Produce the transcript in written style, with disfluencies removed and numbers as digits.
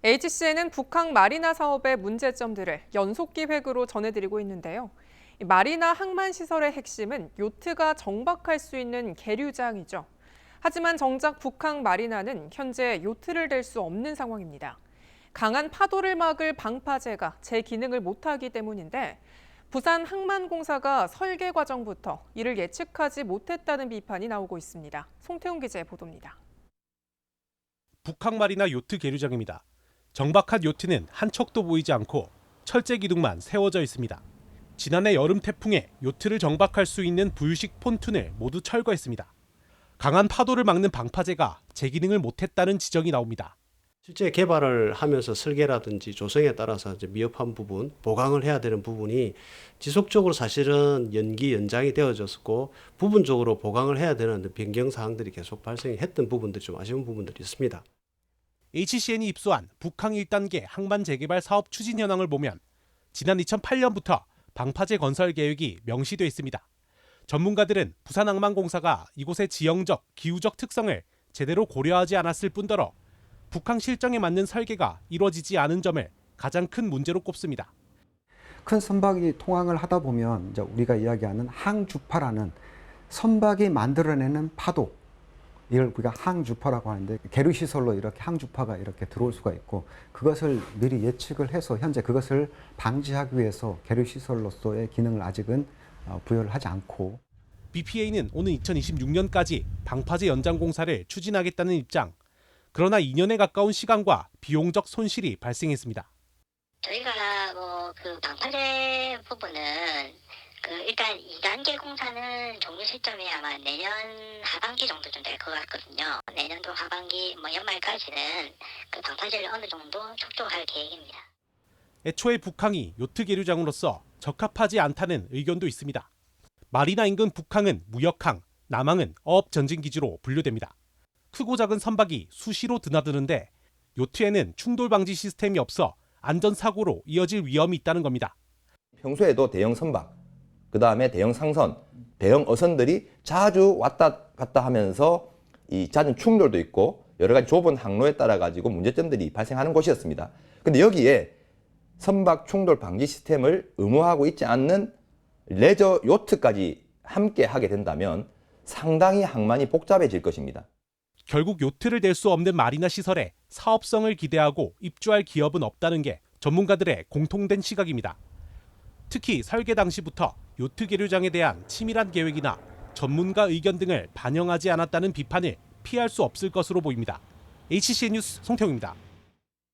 HCN은 북한 마리나 사업의 문제점들을 연속 기획으로 전해드리고 있는데요. 이 마리나 항만 시설의 핵심은 요트가 정박할 수 있는 계류장이죠. 하지만 정작 북한 마리나는 현재 요트를 댈 수 없는 상황입니다. 강한 파도를 막을 방파제가 제 기능을 못하기 때문인데 부산 항만공사가 설계 과정부터 이를 예측하지 못했다는 비판이 나오고 있습니다. 송태훈 기자의 보도입니다. 북한 마리나 요트 계류장입니다. 정박한 요트는 한 척도 보이지 않고 철제 기둥만 세워져 있습니다. 지난해 여름 태풍에 요트를 정박할 수 있는 부유식 폰툰을 모두 철거했습니다. 강한 파도를 막는 방파제가 제 기능을 못했다는 지적이 나옵니다. 실제 개발을 하면서 설계라든지 조성에 따라서 이제 미흡한 부분, 보강을 해야 되는 부분이 지속적으로 사실은 연장이 되어졌고 부분적으로 보강을 해야 되는 변경 사항들이 계속 발생했던 부분들이 좀 아쉬운 부분들이 있습니다. HCN이 입수한 북항 1단계 항만 재개발 사업 추진 현황을 보면 지난 2008년부터 방파제 건설 계획이 명시돼 있습니다. 전문가들은 부산항만공사가 이곳의 지형적, 기후적 특성을 제대로 고려하지 않았을 뿐더러 북항 실정에 맞는 설계가 이루어지지 않은 점을 가장 큰 문제로 꼽습니다. 큰 선박이 통항을 하다 보면 이제 우리가 이야기하는 항주파라는 선박이 만들어내는 파도, 이걸 우리가 항주파라고 하는데 계류시설로 이렇게 항주파가 이렇게 들어올 수가 있고 그것을 미리 예측을 해서 현재 그것을 방지하기 위해서 계류시설로서의 기능을 아직은 부여를 하지 않고 BPA는 오는 2026년까지 방파제 연장 공사를 추진하겠다는 입장. 그러나 2년에 가까운 시간과 비용적 손실이 발생했습니다. 저희가 그 방파제 부분은 일단 2단계 공사는 종료 시점이 아마 내년 하반기 정도쯤 될 것 같거든요. 내년도 하반기 연말까지는 그 방파제를 어느 정도 축소할 계획입니다. 애초에 북항이 요트 계류장으로서 적합하지 않다는 의견도 있습니다. 마리나 인근 북항은 무역항, 남항은 어업 전진 기지로 분류됩니다. 크고 작은 선박이 수시로 드나드는데 요트에는 충돌 방지 시스템이 없어 안전사고로 이어질 위험이 있다는 겁니다. 평소에도 대형 선박, 그 다음에 대형 상선, 대형 어선들이 자주 왔다 갔다 하면서 이 잦은 충돌도 있고 여러 가지 좁은 항로에 따라 가지고 문제점들이 발생하는 곳이었습니다. 근데 여기에 선박 충돌 방지 시스템을 의무화하고 있지 않는 레저 요트까지 함께 하게 된다면 상당히 항만이 복잡해질 것입니다. 결국 요트를 댈 수 없는 마리나 시설에 사업성을 기대하고 입주할 기업은 없다는 게 전문가들의 공통된 시각입니다. 특히 설계 당시부터 요트 계류장에 대한 치밀한 계획이나 전문가 의견 등을 반영하지 않았다는 비판을 피할 수 없을 것으로 보입니다. HCN 뉴스 송태웅입니다.